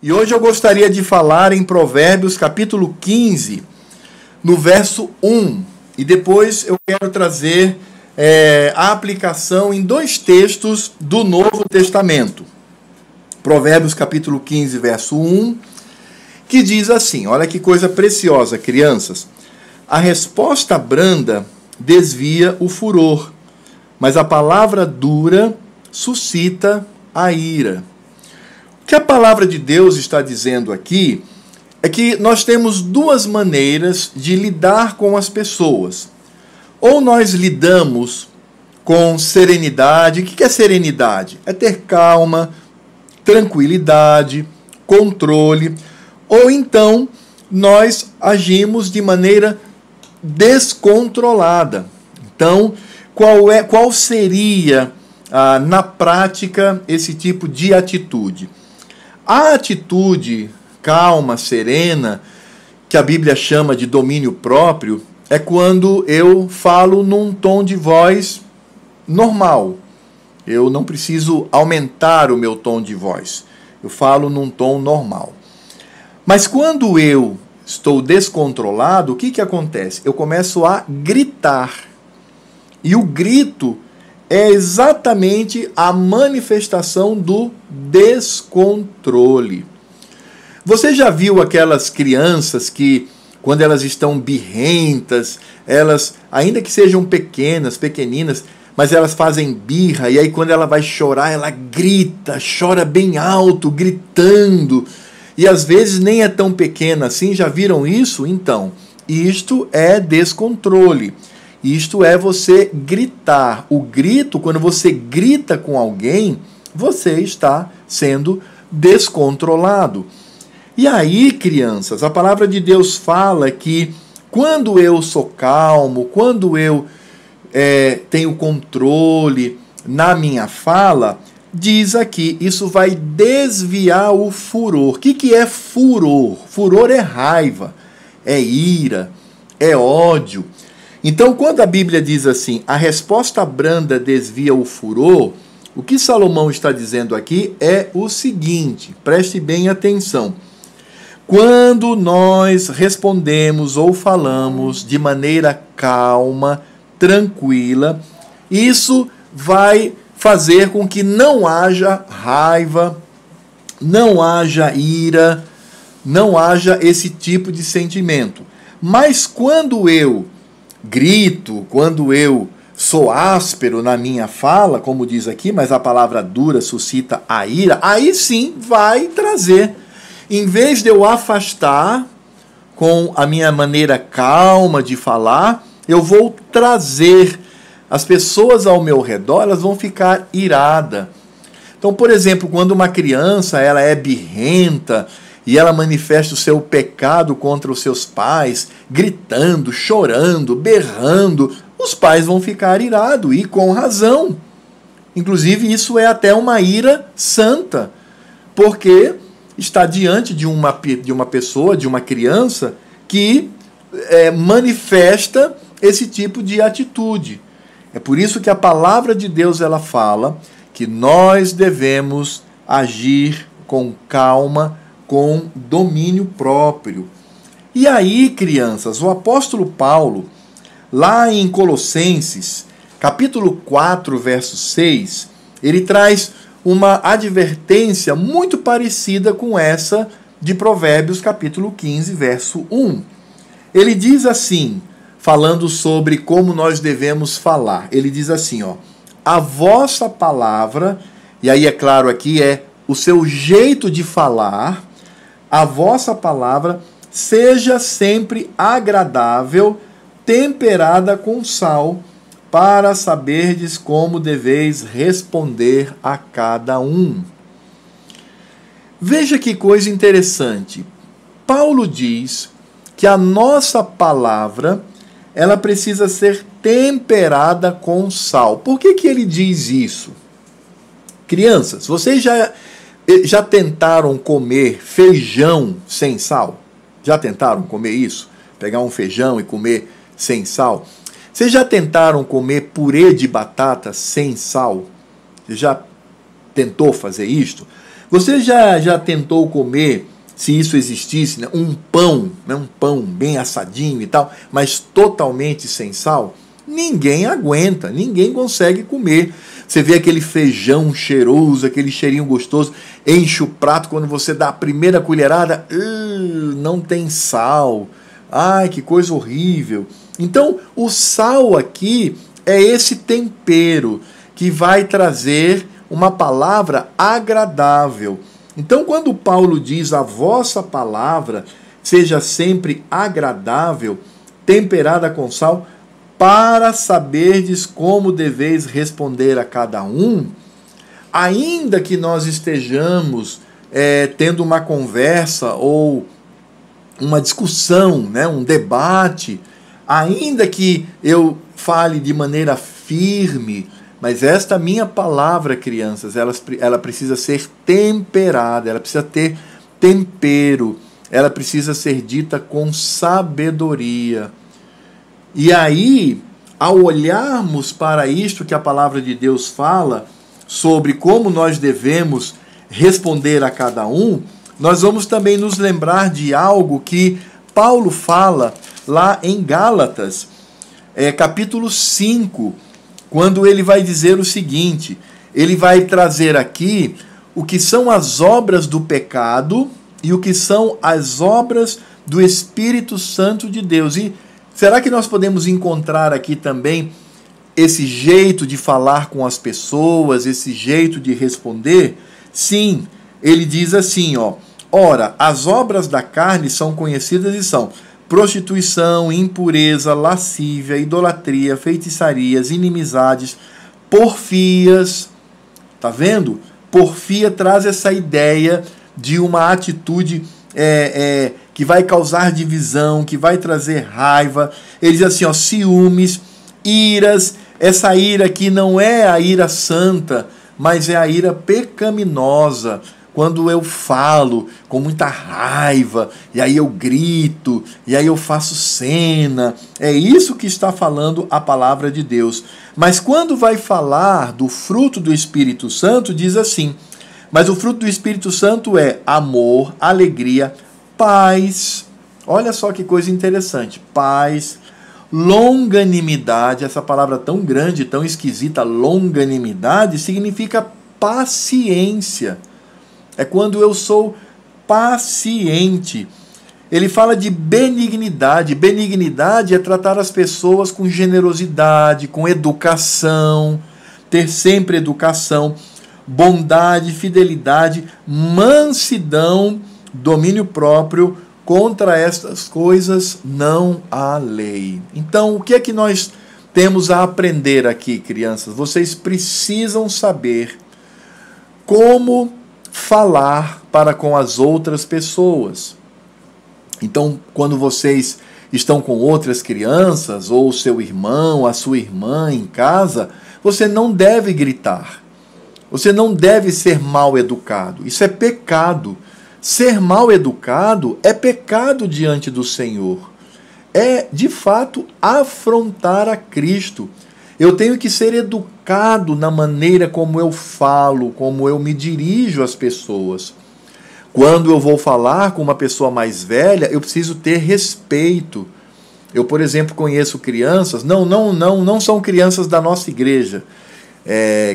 E hoje eu gostaria de falar em Provérbios capítulo 15, no verso 1. E depois eu quero trazer a aplicação em dois textos do Novo Testamento. Provérbios capítulo 15, verso 1, que diz assim, olha que coisa preciosa, crianças. A resposta branda desvia o furor, mas a palavra dura suscita a ira. O que a palavra de Deus está dizendo aqui é que nós temos duas maneiras de lidar com as pessoas. Ou nós lidamos com serenidade. O que é serenidade? É ter calma, tranquilidade, controle. Ou então nós agimos de maneira descontrolada. Então, qual seria, na prática, esse tipo de atitude? A atitude calma, serena, que a Bíblia chama de domínio próprio, é quando eu falo num tom de voz normal. Eu não preciso aumentar o meu tom de voz. Eu falo num tom normal. Mas quando eu estou descontrolado, o que acontece? Eu começo a gritar. E o grito é exatamente a manifestação do descontrole. Você já viu aquelas crianças que, quando elas estão birrentas, elas, ainda que sejam pequeninas, mas elas fazem birra, e aí quando ela vai chorar, ela grita, chora bem alto, gritando, e às vezes nem é tão pequena assim, já viram isso? Então, isto é descontrole. Isto é você gritar. O grito, quando você grita com alguém, você está sendo descontrolado. E aí, crianças, a palavra de Deus fala que quando eu sou calmo, quando eu tenho controle na minha fala, diz aqui, isso vai desviar o furor. O que é furor? Furor é raiva, é ira, é ódio. Então, quando a Bíblia diz assim, a resposta branda desvia o furor, o que Salomão está dizendo aqui é o seguinte, preste bem atenção. Quando nós respondemos ou falamos de maneira calma, tranquila, isso vai fazer com que não haja raiva, não haja ira, não haja esse tipo de sentimento. Mas quando eu grito, quando eu sou áspero na minha fala, como diz aqui, mas a palavra dura suscita a ira, aí sim vai trazer. Em vez de eu afastar com a minha maneira calma de falar, eu vou trazer. As pessoas ao meu redor, elas vão ficar iradas. Então, por exemplo, quando uma criança ela é birrenta, e ela manifesta o seu pecado contra os seus pais, gritando, chorando, berrando, os pais vão ficar irados, e com razão. Inclusive, isso é até uma ira santa, porque está diante de uma pessoa, de uma criança, que manifesta esse tipo de atitude. É por isso que a palavra de Deus ela fala que nós devemos agir com calma, com domínio próprio. E aí, crianças, o apóstolo Paulo, lá em Colossenses, capítulo 4, verso 6, ele traz uma advertência muito parecida com essa de Provérbios, capítulo 15, verso 1. Ele diz assim, falando sobre como nós devemos falar, ele diz assim, a vossa palavra, e aí é claro aqui é o seu jeito de falar, a vossa palavra seja sempre agradável, temperada com sal, para saberdes como deveis responder a cada um. Veja que coisa interessante. Paulo diz que a nossa palavra, ela precisa ser temperada com sal. Por que ele diz isso? Crianças, vocês já tentaram comer feijão sem sal? Já tentaram comer isso? Pegar um feijão e comer sem sal? Vocês já tentaram comer purê de batata sem sal? Você já tentou fazer isto? Você já tentou comer, se isso existisse, né, um pão bem assadinho e tal, mas totalmente sem sal? Ninguém aguenta, ninguém consegue comer. Você vê aquele feijão cheiroso, aquele cheirinho gostoso, enche o prato, quando você dá a primeira colherada, não tem sal. Ai, que coisa horrível. Então, o sal aqui é esse tempero que vai trazer uma palavra agradável. Então, quando Paulo diz a vossa palavra seja sempre agradável, temperada com sal, para saberdes como deveis responder a cada um, ainda que nós estejamos tendo uma conversa ou uma discussão, né, um debate, ainda que eu fale de maneira firme, mas esta minha palavra, crianças, ela precisa ser temperada, ela precisa ter tempero, ela precisa ser dita com sabedoria. E aí, ao olharmos para isto que a palavra de Deus fala, sobre como nós devemos responder a cada um, nós vamos também nos lembrar de algo que Paulo fala lá em Gálatas, capítulo 5, quando ele vai dizer o seguinte, ele vai trazer aqui o que são as obras do pecado e o que são as obras do Espírito Santo de Deus. E será que nós podemos encontrar aqui também esse jeito de falar com as pessoas, esse jeito de responder? Sim, ele diz assim, ó: ora, as obras da carne são conhecidas e são prostituição, impureza, lascívia, idolatria, feitiçarias, inimizades, porfias. Tá vendo? Porfia traz essa ideia de uma atitude que vai causar divisão, que vai trazer raiva. Ele diz assim, ó, ciúmes, iras. Essa ira aqui não é a ira santa, mas é a ira pecaminosa. Quando eu falo com muita raiva, e aí eu grito, e aí eu faço cena. É isso que está falando a palavra de Deus. Mas quando vai falar do fruto do Espírito Santo, diz assim, mas o fruto do Espírito Santo é amor, alegria, paz. Olha só que coisa interessante. Paz, longanimidade, essa palavra tão grande, tão esquisita, longanimidade, significa paciência. É quando eu sou paciente. Ele fala de benignidade. Benignidade é tratar as pessoas com generosidade, com educação, ter sempre educação, bondade, fidelidade, mansidão, domínio próprio. Contra estas coisas não há lei. Então, o que é que nós temos a aprender aqui, crianças? Vocês precisam saber como falar para com as outras pessoas. Então, quando vocês estão com outras crianças, ou o seu irmão, a sua irmã em casa, você não deve gritar. Você não deve ser mal educado. Isso é pecado. Ser mal educado é pecado diante do Senhor. É, de fato, afrontar a Cristo. Eu tenho que ser educado na maneira como eu falo, como eu me dirijo às pessoas. Quando eu vou falar com uma pessoa mais velha, eu preciso ter respeito. Eu, por exemplo, conheço crianças, não são crianças da nossa igreja,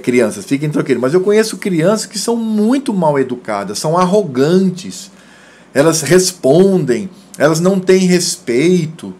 crianças, fiquem tranquilos, mas eu conheço crianças que são muito mal educadas, são arrogantes, elas respondem, elas não têm respeito.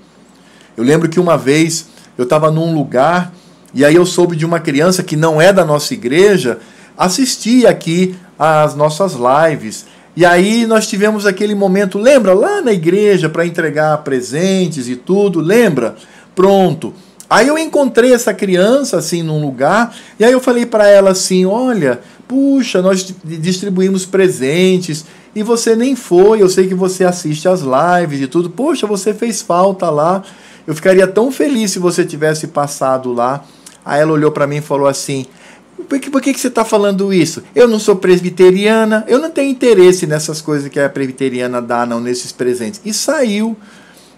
Eu lembro que uma vez eu estava num lugar e aí eu soube de uma criança que não é da nossa igreja, assistia aqui às nossas lives. E aí nós tivemos aquele momento, lembra? Lá na igreja para entregar presentes e tudo, lembra? Pronto. Aí eu encontrei essa criança assim num lugar, e aí eu falei para ela assim, olha, puxa, nós distribuímos presentes e você nem foi, eu sei que você assiste às lives e tudo, poxa, você fez falta lá, eu ficaria tão feliz se você tivesse passado lá. Aí ela olhou para mim e falou assim, por que você está falando isso? Eu não sou presbiteriana, eu não tenho interesse nessas coisas que a presbiteriana dá, não, nesses presentes. E saiu.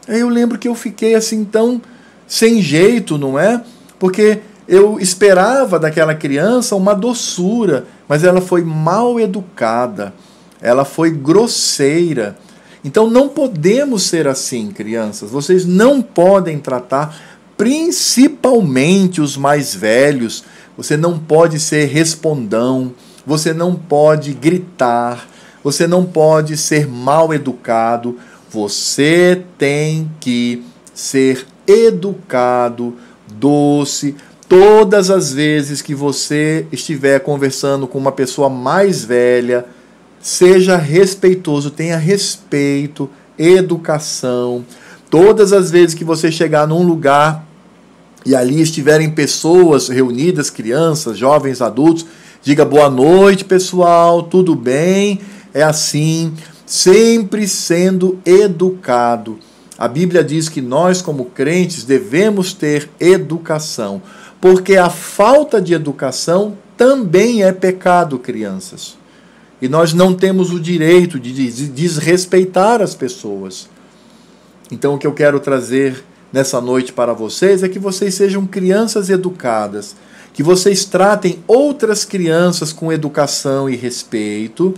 Aí eu lembro que eu fiquei assim tão sem jeito, não é? Porque eu esperava daquela criança uma doçura, mas ela foi mal educada, ela foi grosseira. Então não podemos ser assim, crianças. Vocês não podem tratar principalmente os mais velhos. Você não pode ser respondão, você não pode gritar, você não pode ser mal educado. Você tem que ser educado, doce. Todas as vezes que você estiver conversando com uma pessoa mais velha, seja respeitoso, tenha respeito, educação. Todas as vezes que você chegar num lugar e ali estiverem pessoas reunidas, crianças, jovens, adultos, diga boa noite, pessoal, tudo bem? É assim, sempre sendo educado. A Bíblia diz que nós, como crentes, devemos ter educação, porque a falta de educação também é pecado, crianças. E nós não temos o direito de desrespeitar as pessoas. Então, o que eu quero trazer nessa noite para vocês é que vocês sejam crianças educadas, que vocês tratem outras crianças com educação e respeito,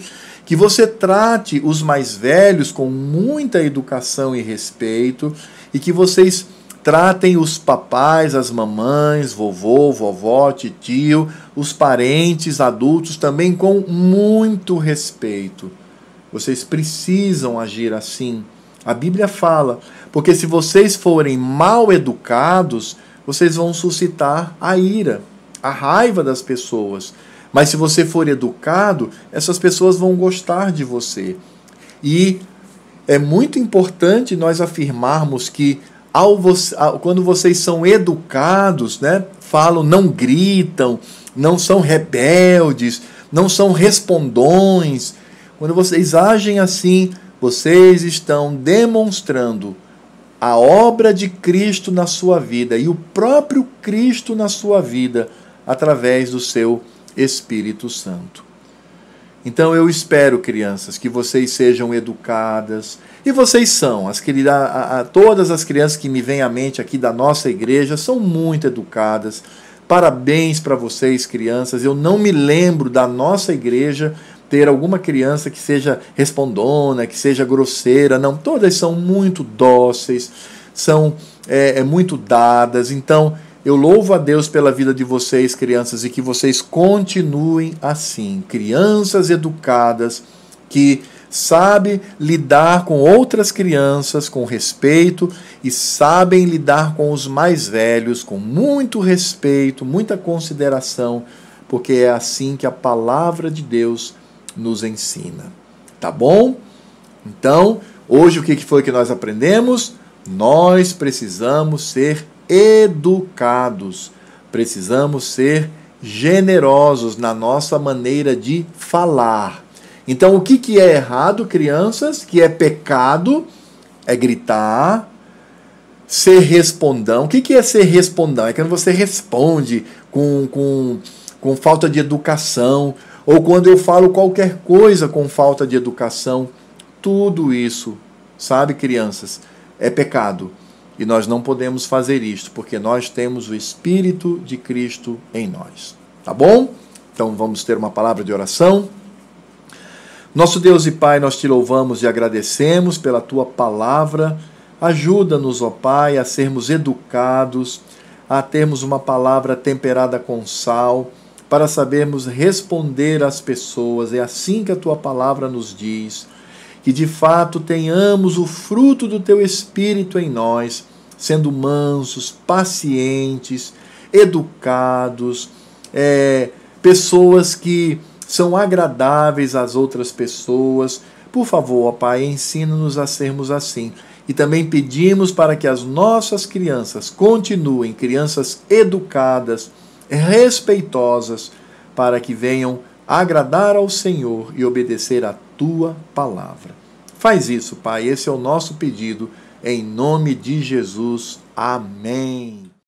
que você trate os mais velhos com muita educação e respeito, e que vocês tratem os papais, as mamães, vovô, vovó, tio, os parentes adultos também com muito respeito. Vocês precisam agir assim. A Bíblia fala, porque se vocês forem mal educados, vocês vão suscitar a ira, a raiva das pessoas. Mas se você for educado, essas pessoas vão gostar de você. E é muito importante nós afirmarmos que quando vocês são educados, né, falam, não gritam, não são rebeldes, não são respondões. Quando vocês agem assim, vocês estão demonstrando a obra de Cristo na sua vida e o próprio Cristo na sua vida através do seu Espírito Santo. Então eu espero, crianças, que vocês sejam educadas. E vocês são. Todas as crianças que me vêm à mente aqui da nossa igreja são muito educadas. Parabéns para vocês, crianças. Eu não me lembro da nossa igreja ter alguma criança que seja respondona, que seja grosseira. Não, todas são muito dóceis, são muito dadas. Então, eu louvo a Deus pela vida de vocês, crianças, e que vocês continuem assim. Crianças educadas que sabem lidar com outras crianças com respeito e sabem lidar com os mais velhos com muito respeito, muita consideração, porque é assim que a palavra de Deus nos ensina. Tá bom? Então, hoje o que foi que nós aprendemos? Nós precisamos ser educados, precisamos ser generosos na nossa maneira de falar. Então, o que é errado, crianças? Que é pecado? É gritar, ser respondão. O que é ser respondão? É quando você responde com falta de educação, ou quando eu falo qualquer coisa com falta de educação. Tudo isso, sabe, crianças, é pecado. E nós não podemos fazer isto, porque nós temos o Espírito de Cristo em nós. Tá bom? Então vamos ter uma palavra de oração. Nosso Deus e Pai, nós te louvamos e agradecemos pela tua palavra. Ajuda-nos, ó Pai, a sermos educados, a termos uma palavra temperada com sal, para sabermos responder às pessoas. É assim que a tua palavra nos diz. Que de fato tenhamos o fruto do teu Espírito em nós, sendo mansos, pacientes, educados, pessoas que são agradáveis às outras pessoas. Por favor, ó Pai, ensina-nos a sermos assim. E também pedimos para que as nossas crianças continuem crianças educadas, respeitosas, para que venham agradar ao Senhor e obedecer a tua palavra. Faz isso, Pai, esse é o nosso pedido, em nome de Jesus. Amém.